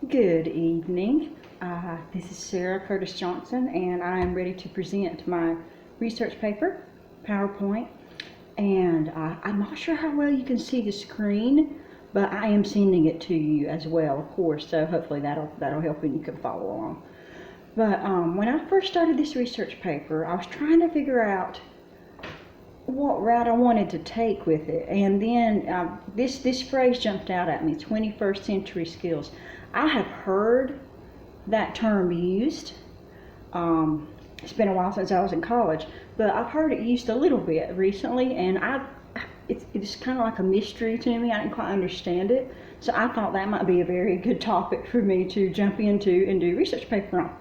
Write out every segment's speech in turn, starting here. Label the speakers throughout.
Speaker 1: Good evening. This is Sarah Curtis Johnson, and I am ready to present my research paper, PowerPoint. And I'm not sure how well you can see the screen, but I am sending it to you as well, of course. So hopefully that'll help and you can follow along. But when I first started this research paper, I was trying to figure out what route I wanted to take with it, and then this phrase jumped out at me: 21st century skills. I have heard that term used. It's been a while since I was in college, but I've heard it used a little bit recently, and it's kind of like a mystery to me. I didn't quite understand it, so I thought that might be a very good topic for me to jump into and do research paper on.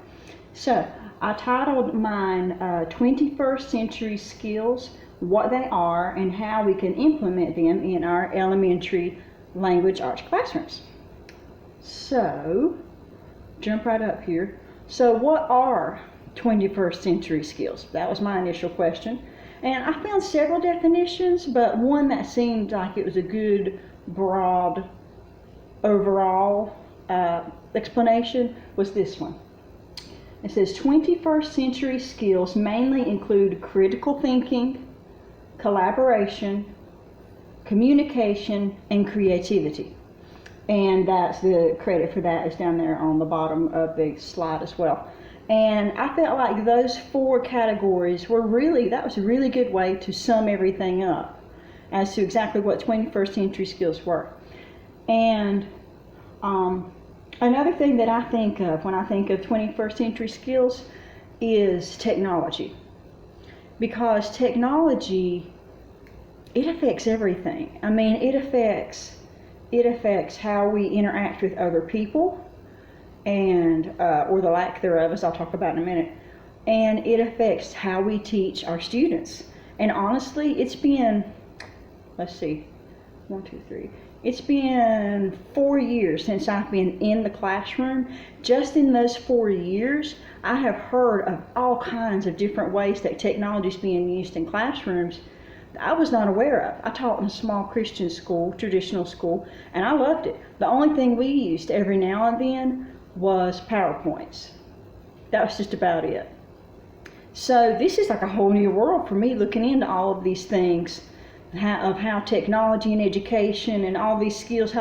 Speaker 1: So I titled mine 21st century skills, what they are and how we can implement them in our elementary language arts classrooms. So, jump right up here. So what are 21st century skills? That was my initial question. And I found several definitions, but one that seemed like it was a good, broad, overall explanation was this one. It says 21st century skills mainly include critical thinking, collaboration, communication, and creativity. And that's the credit for that is down there on the bottom of the slide as well. And I felt like those four categories were that was a really good way to sum everything up as to exactly what 21st century skills were. And another thing that I think of when I think of 21st century skills is technology. Because technology, it affects everything. I mean, it affects how we interact with other people, and or the lack thereof, as I'll talk about in a minute. And it affects how we teach our students. And honestly, it's been, it's been 4 years since I've been in the classroom. Just in those 4 years, I have heard of all kinds of different ways that technology is being used in classrooms that I was not aware of. I taught in a small Christian school, traditional school, and I loved it. The only thing we used every now and then was PowerPoints. That was just about it. So this is like a whole new world for me, looking into all of these things, of how technology and education and all these skills,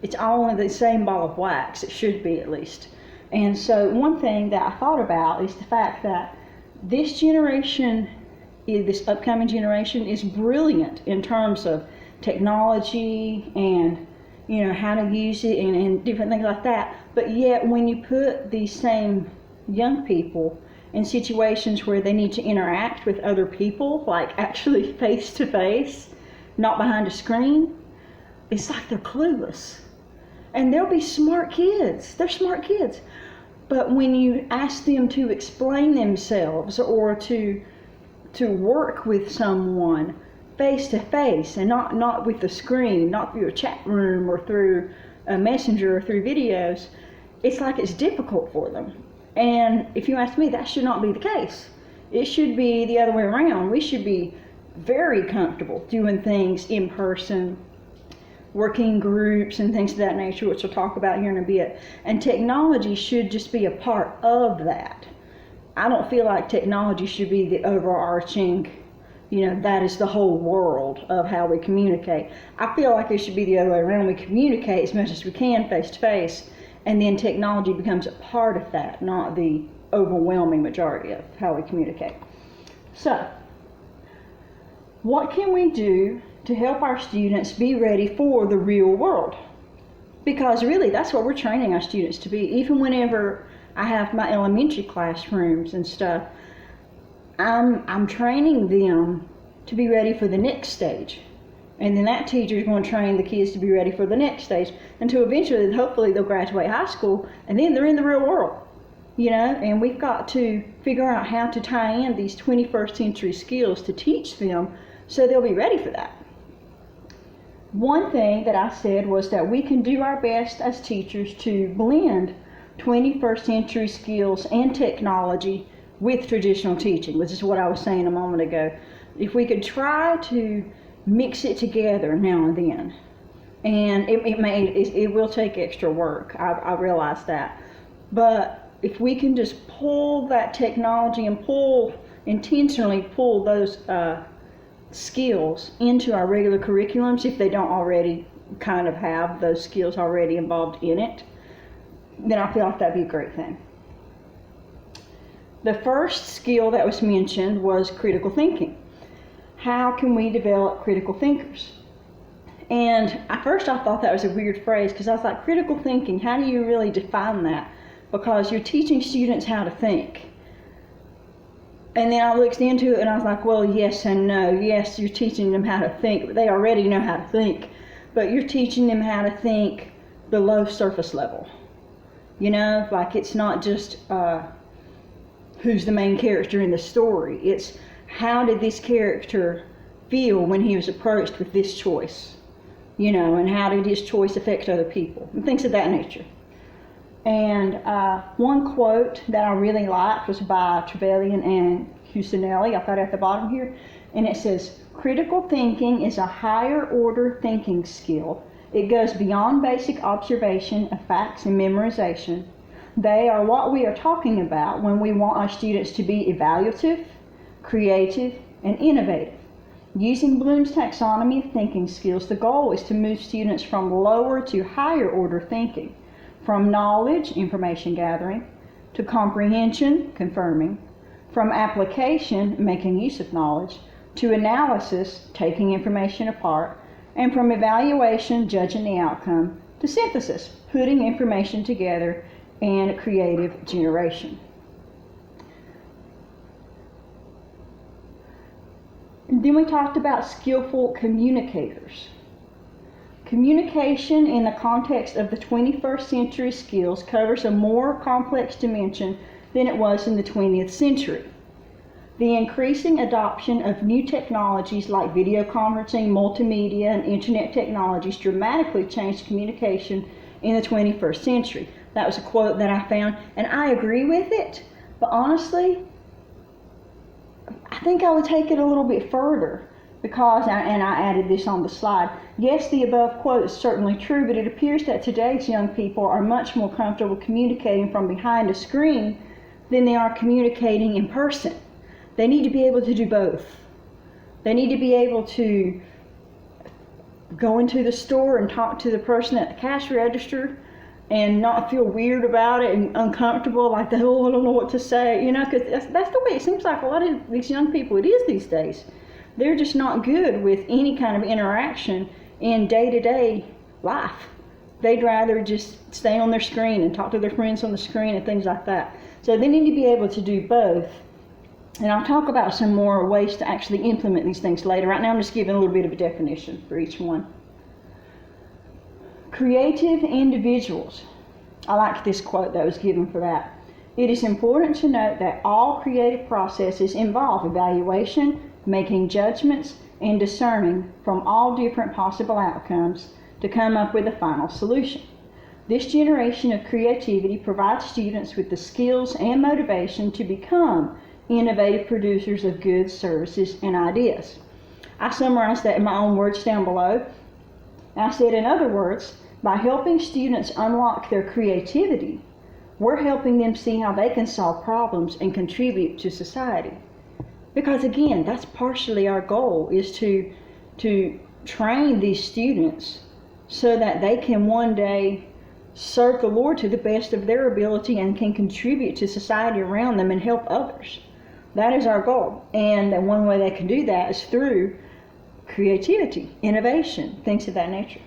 Speaker 1: it's all in the same ball of wax. It should be, at least. And so one thing that I thought about is the fact that this upcoming generation is brilliant in terms of technology and how to use it and different things like that. But yet when you put these same young people in situations where they need to interact with other people, like actually face to face, not behind a screen, it's like they're clueless. And they'll be smart kids. They're smart kids. But when you ask them to explain themselves or to work with someone face to face and not with the screen, not through a chat room or through a messenger or through videos, it's like it's difficult for them. And if you ask me, that should not be the case. It should be the other way around. We should be very comfortable doing things in person, working groups and things of that nature, which we'll talk about here in a bit. And technology should just be a part of that. I don't feel like technology should be the overarching, that is the whole world of how we communicate. I feel like it should be the other way around. We communicate as much as we can face to face, and then technology becomes a part of that, not the overwhelming majority of how we communicate. So, what can we do to help our students be ready for the real world? Because really, that's what we're training our students to be. Even whenever I have my elementary classrooms and stuff, I'm training them to be ready for the next stage. And then that teacher is going to train the kids to be ready for the next stage until eventually, hopefully, they'll graduate high school and then they're in the real world. And we've got to figure out how to tie in these 21st century skills to teach them so they'll be ready for that. One thing that I said was that we can do our best as teachers to blend 21st century skills and technology with traditional teaching, which is what I was saying a moment ago. If we could try to mix it together now and then, And it will take extra work. I realize that. But if we can just pull that technology and intentionally pull those skills into our regular curriculums, if they don't already kind of have those skills already involved in it, then I feel like that'd be a great thing. The first skill that was mentioned was critical thinking. How can we develop critical thinkers? And at first I thought that was a weird phrase, because I was like, critical thinking, how do you really define that? Because you're teaching students how to think. And then I looked into it and I was like, well, yes and no. Yes, you're teaching them how to think, but they already know how to think. But you're teaching them how to think below surface level. You know, like it's not just who's the main character in the story. It's how did this character feel when he was approached with this choice? You know, and how did his choice affect other people? And things of that nature. And one quote that I really liked was by Trevelyan and Cusinelli. I've got it at the bottom here. And it says, critical thinking is a higher order thinking skill. It goes beyond basic observation of facts and memorization. They are what we are talking about when we want our students to be evaluative, creative, and innovative. Using Bloom's taxonomy of thinking skills, the goal is to move students from lower to higher order thinking, from knowledge, information gathering, to comprehension, confirming, from application, making use of knowledge, to analysis, taking information apart, and from evaluation, judging the outcome, to synthesis, putting information together, and creative generation. And then we talked about skillful communicators. Communication in the context of the 21st century skills covers a more complex dimension than it was in the 20th century. The increasing adoption of new technologies like video conferencing, multimedia, and internet technologies dramatically changed communication in the 21st century. That was a quote that I found, and I agree with it, but honestly, I think I would take it a little bit further, because, and I added this on the slide, yes, the above quote is certainly true, but it appears that today's young people are much more comfortable communicating from behind a screen than they are communicating in person. They need to be able to do both. They need to be able to go into the store and talk to the person at the cash register and not feel weird about it and uncomfortable, like, oh, I don't know what to say, you know, because that's the way it seems like a lot of these young people, it is these days. They're just not good with any kind of interaction in day-to-day life. They'd rather just stay on their screen and talk to their friends on the screen and things like that. So they need to be able to do both. And I'll talk about some more ways to actually implement these things later. Right now I'm just giving a little bit of a definition for each one. Creative individuals. I like this quote that was given for that. It is important to note that all creative processes involve evaluation, making judgments, and discerning from all different possible outcomes to come up with a final solution. This generation of creativity provides students with the skills and motivation to become innovative producers of goods, services, and ideas. I summarized that in my own words down below. I said, in other words, by helping students unlock their creativity, we're helping them see how they can solve problems and contribute to society. Because again, that's partially our goal, is to train these students so that they can one day serve the Lord to the best of their ability and can contribute to society around them and help others. That is our goal. And one way they can do that is through creativity, innovation, things of that nature.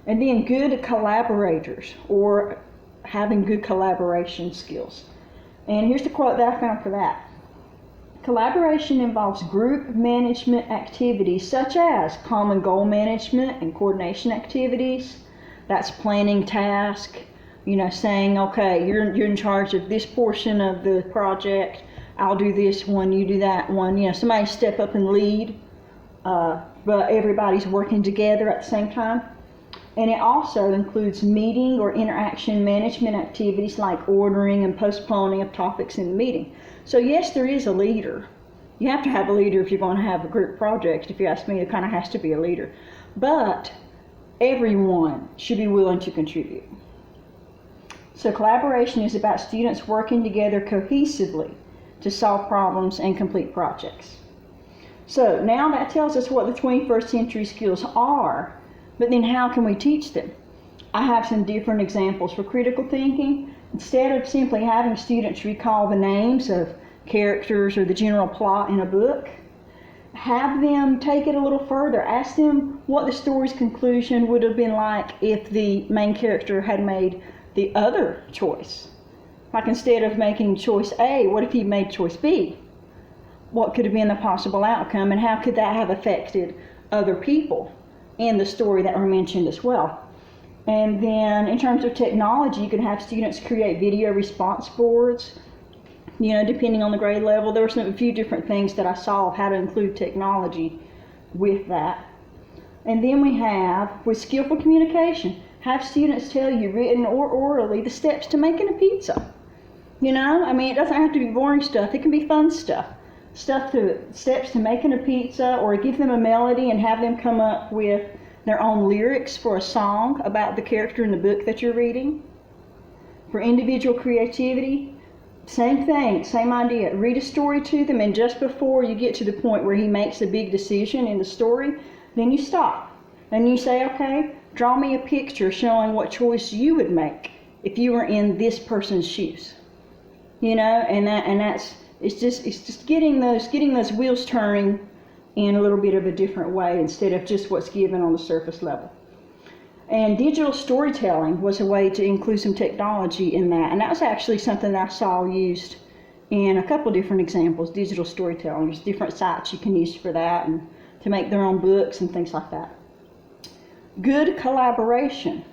Speaker 1: And then good collaborators, or having good collaboration skills. And here's the quote that I found for that. Collaboration involves group management activities such as common goal management and coordination activities. That's planning tasks, you know, saying, okay, you're in charge of this portion of the project. I'll do this one, you do that one. You know, somebody step up and lead, but everybody's working together at the same time. And it also includes meeting or interaction management activities like ordering and postponing of topics in the meeting. So yes, there is a leader. You have to have a leader if you're going to have a group project. If you ask me, it kind of has to be a leader. but everyone should be willing to contribute. So collaboration is about students working together cohesively to solve problems and complete projects. So now that tells us what the 21st century skills are, but then how can we teach them? I have some different examples for critical thinking. Instead of simply having students recall the names of characters or the general plot in a book, have them take it a little further. Ask them what the story's conclusion would have been like if the main character had made the other choice. Like instead of making choice A, what if he made choice B? What could have been the possible outcome, and how could that have affected other people in the story that were mentioned as well? And then in terms of technology, you can have students create video response boards. Depending on the grade level, there were a few different things that I saw of how to include technology with that. And then we have, with skillful communication, have students tell you, written or orally, the steps to making a pizza. It doesn't have to be boring stuff. It can be fun stuff. Steps to making a pizza, or give them a melody and have them come up with their own lyrics for a song about the character in the book that you're reading. For individual creativity, same thing, same idea. Read a story to them, and just before you get to the point where he makes a big decision in the story, then you stop. And you say, okay, draw me a picture showing what choice you would make if you were in this person's shoes. It's just getting those wheels turning in a little bit of a different way instead of just what's given on the surface level. And digital storytelling was a way to include some technology in that. And that was actually something that I saw used in a couple different examples, digital storytelling. There's different sites you can use for that and to make their own books and things like that. Good collaboration.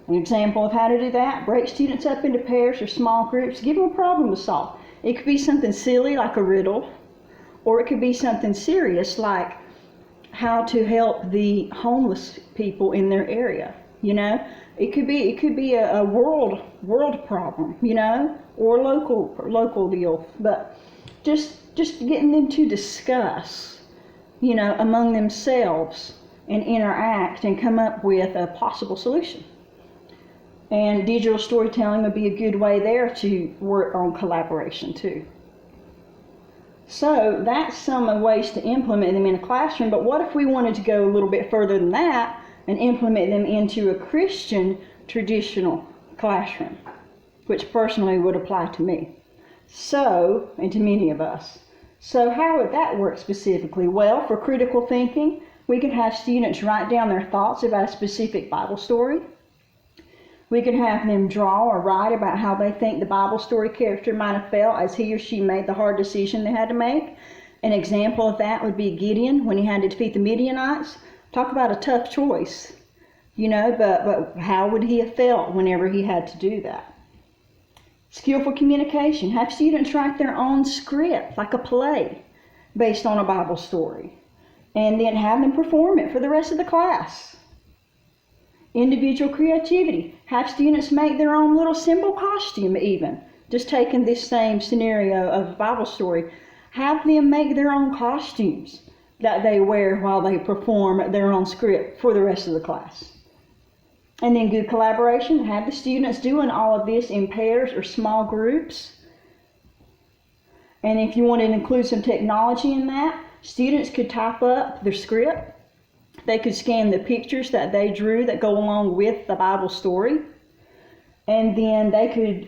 Speaker 1: An example of how to do that, break students up into pairs or small groups, give them a problem to solve. It could be something silly like a riddle, or it could be something serious like how to help the homeless people in their area. It could be a world problem, or local deal. But just getting them to discuss, among themselves and interact and come up with a possible solution. And digital storytelling would be a good way there to work on collaboration too. So that's some ways to implement them in a classroom, but what if we wanted to go a little bit further than that and implement them into a Christian traditional classroom, which personally would apply to me, and to many of us. So how would that work specifically? Well, for critical thinking, we could have students write down their thoughts about a specific Bible story. We could have them draw or write about how they think the Bible story character might have felt as he or she made the hard decision they had to make. An example of that would be Gideon when he had to defeat the Midianites. Talk about a tough choice, but how would he have felt whenever he had to do that? Skillful communication. Have students write their own script, like a play, based on a Bible story, and then have them perform it for the rest of the class. Individual creativity. Have students make their own little symbol costume even. Just taking this same scenario of a Bible story. Have them make their own costumes that they wear while they perform their own script for the rest of the class. And then good collaboration. Have the students doing all of this in pairs or small groups. And if you want to include some technology in that, students could type up their script. They could scan the pictures that they drew that go along with the Bible story. And then they could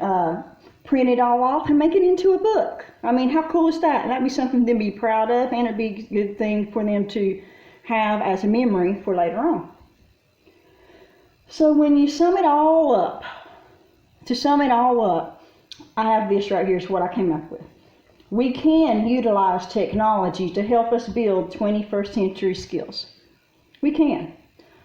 Speaker 1: print it all off and make it into a book. How cool is that? That'd be something to be proud of, and it'd be a good thing for them to have as a memory for later on. So when you sum it all up, I have this right here is what I came up with. We can utilize technology to help us build 21st century skills. We can.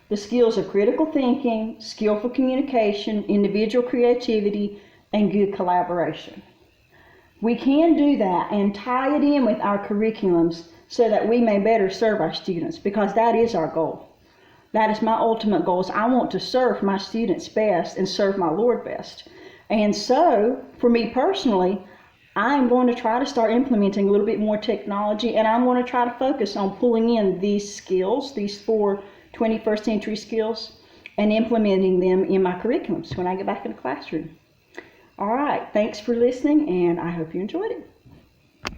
Speaker 1: The skills of critical thinking, skillful communication, individual creativity, and good collaboration. We can do that and tie it in with our curriculums so that we may better serve our students, because that is our goal. That is my ultimate goal. Is I want to serve my students best and serve my Lord best. And so, for me personally, I'm going to try to start implementing a little bit more technology, and I'm going to try to focus on pulling in these skills, these 4 21st century skills and implementing them in my curriculums when I get back in the classroom. All right, thanks for listening, and I hope you enjoyed it.